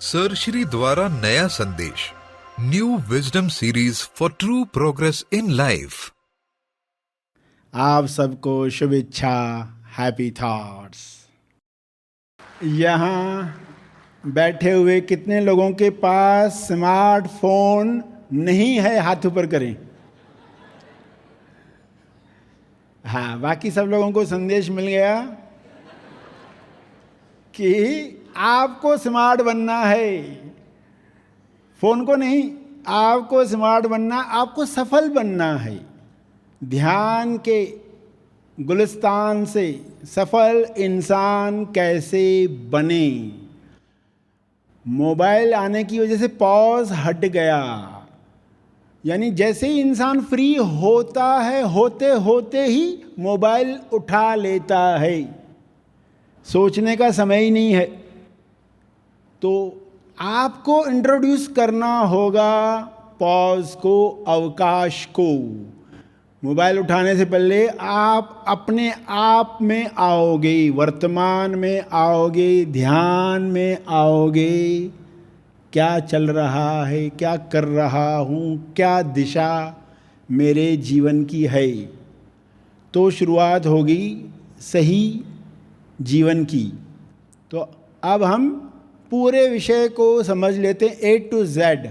Sir Shri द्वारा नया संदेश, new wisdom series for true progress in life. आप सबको शुभेच्छा, हैप्पी थॉट्स। यहाँ बैठे हुए कितने लोगों के पास स्मार्टफोन नहीं है? हाथ ऊपर करें। हाँ, बाकी सब लोगों को संदेश मिल गया कि आपको स्मार्ट बनना है। फोन को नहीं, आपको स्मार्ट बनना, आपको सफल बनना है। ध्यान के गुलिस्तान से सफल इंसान कैसे बने। मोबाइल आने की वजह से पॉज हट गया, यानी जैसे ही इंसान फ्री होता है, होते होते ही मोबाइल उठा लेता है। सोचने का समय ही नहीं है। तो आपको इंट्रोड्यूस करना होगा पॉज को, अवकाश को। मोबाइल उठाने से पहले आप अपने आप में आओगे, वर्तमान में आओगे, ध्यान में आओगे। क्या चल रहा है, क्या कर रहा हूँ, क्या दिशा मेरे जीवन की है। तो शुरुआत होगी सही जीवन की। तो अब हम पूरे विषय को समझ लेते हैं, ए टू जेड।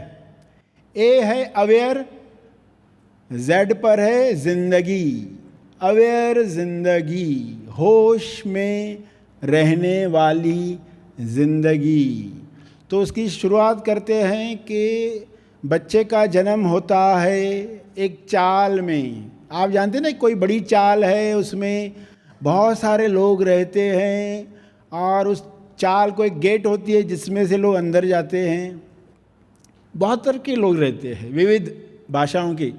ए है अवेयर, जेड पर है जिंदगी। अवेयर जिंदगी, होश में रहने वाली जिंदगी। तो उसकी शुरुआत करते हैं कि बच्चे का जन्म होता है एक चाल में। आप जानते हैं ना, कोई बड़ी चाल है, उसमें बहुत सारे लोग रहते हैं और उस चाल को एक गेट होती है जिसमें से लोग अंदर जाते हैं। बहुत तरह के लोग रहते हैं, विविध भाषाओं के।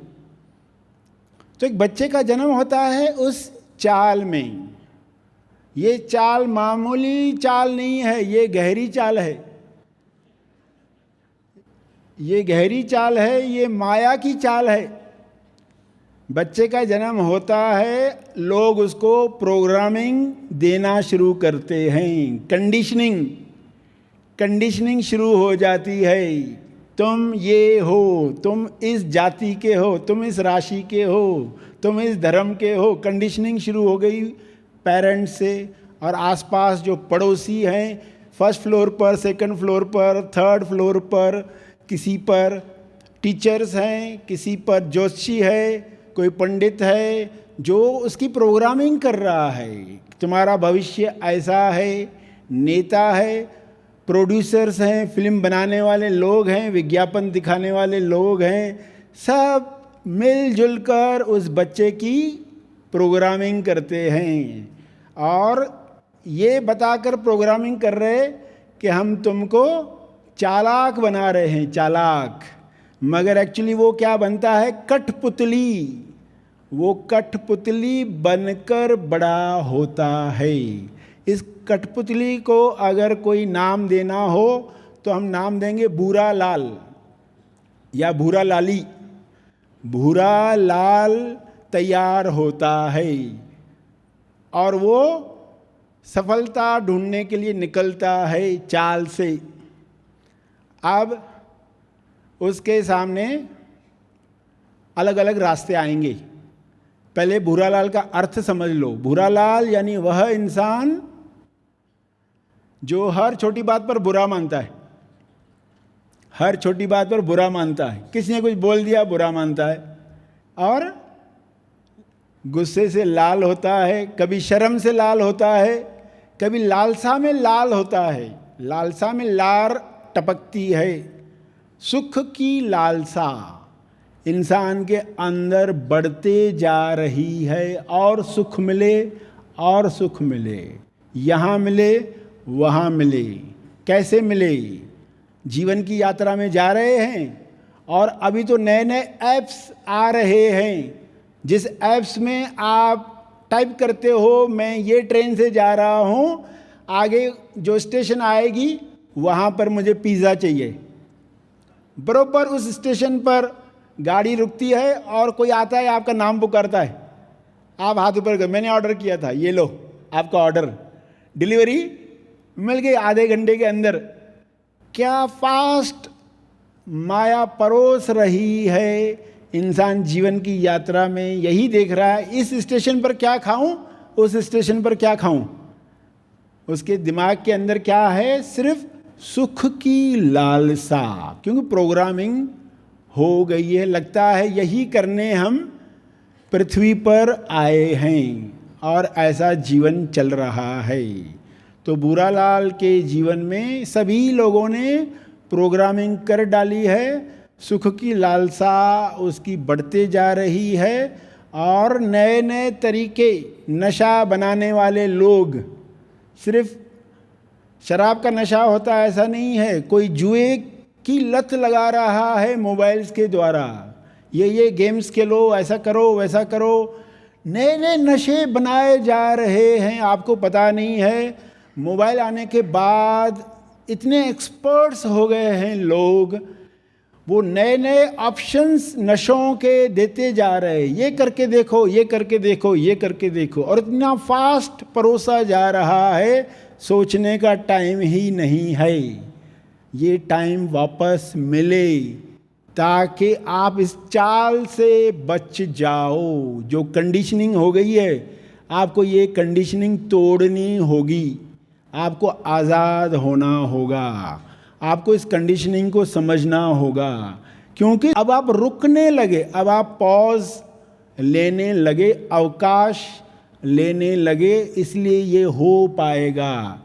तो एक बच्चे का जन्म होता है उस चाल में। ये चाल मामूली चाल नहीं है, ये गहरी चाल है। ये गहरी चाल है, ये माया की चाल है। बच्चे का जन्म होता है, लोग उसको प्रोग्रामिंग देना शुरू करते हैं, कंडीशनिंग शुरू हो जाती है। तुम ये हो, तुम इस जाति के हो, तुम इस राशि के हो, तुम इस धर्म के हो। कंडीशनिंग शुरू हो गई पेरेंट्स से, और आसपास जो पड़ोसी हैं, फर्स्ट फ्लोर पर, सेकंड फ्लोर पर, थर्ड फ्लोर पर, किसी पर टीचर्स हैं, किसी पर ज्योतिषी है, कोई पंडित है जो उसकी प्रोग्रामिंग कर रहा है। तुम्हारा भविष्य ऐसा है। नेता है, प्रोड्यूसर्स हैं, फिल्म बनाने वाले लोग हैं, विज्ञापन दिखाने वाले लोग हैं। सब मिलजुल कर उस बच्चे की प्रोग्रामिंग करते हैं और ये बताकर प्रोग्रामिंग कर रहे कि हम तुमको चालाक बना रहे हैं, चालाक। मगर एक्चुअली वो क्या बनता है? कठपुतली। वो कठपुतली बनकर बड़ा होता है। इस कठपुतली को अगर कोई नाम देना हो तो हम नाम देंगे भूरा लाल या भूरा लाली। भूरा लाल तैयार होता है और वो सफलता ढूंढने के लिए निकलता है चाल से। अब उसके सामने अलग अलग रास्ते आएंगे। पहले भूरा लाल का अर्थ समझ लो। भूरा लाल यानी वह इंसान जो हर छोटी बात पर बुरा मानता है। हर छोटी बात पर बुरा मानता है। किसी ने कुछ बोल दिया, बुरा मानता है और गुस्से से लाल होता है, कभी शर्म से लाल होता है, कभी लालसा में लाल होता है। लालसा में लार टपकती है। सुख की लालसा इंसान के अंदर बढ़ते जा रही है और सुख मिले और सुख मिले, यहाँ मिले वहाँ मिले। कैसे मिले? जीवन की यात्रा में जा रहे हैं और अभी तो नए नए ऐप्स आ रहे हैं, जिस ऐप्स में आप टाइप करते हो मैं ये ट्रेन से जा रहा हूँ, आगे जो स्टेशन आएगी वहाँ पर मुझे पिज़्ज़ा चाहिए। बरोबर उस स्टेशन पर गाड़ी रुकती है और कोई आता है, आपका नाम पुकारता है, आप हाथ ऊपर कर, मैंने ऑर्डर किया था, ये लो आपका ऑर्डर। डिलीवरी मिल गई आधे घंटे के अंदर। क्या फास्ट माया परोस रही है इंसान जीवन की यात्रा में, यही देख रहा है इस स्टेशन पर क्या खाऊं, उस स्टेशन पर क्या खाऊं। उसके दिमाग के अंदर क्या है, सिर्फ सुख की लालसा, क्योंकि प्रोग्रामिंग हो गई है। लगता है यही करने हम पृथ्वी पर आए हैं और ऐसा जीवन चल रहा है। तो बूरालाल के जीवन में सभी लोगों ने प्रोग्रामिंग कर डाली है, सुख की लालसा उसकी बढ़ते जा रही है और नए नए तरीके, नशा बनाने वाले लोग, सिर्फ शराब का नशा होता है ऐसा नहीं है, कोई जुए की लत लगा रहा है मोबाइल्स के द्वारा, ये गेम्स खेलो, ऐसा करो वैसा करो, नए नए नशे बनाए जा रहे हैं, आपको पता नहीं है। मोबाइल आने के बाद इतने एक्सपर्ट्स हो गए हैं लोग, वो नए नए ऑप्शंस नशों के देते जा रहे हैं, ये करके देखो, ये करके देखो, ये करके देखो, और इतना फास्ट परोसा जा रहा है, सोचने का टाइम ही नहीं है। ये टाइम वापस मिले ताकि आप इस चाल से बच जाओ। जो कंडीशनिंग हो गई है, आपको ये कंडीशनिंग तोड़नी होगी, आपको आज़ाद होना होगा, आपको इस कंडीशनिंग को समझना होगा, क्योंकि अब आप रुकने लगे, अब आप पॉज लेने लगे, अवकाश लेने लगे, इसलिए ये हो पाएगा।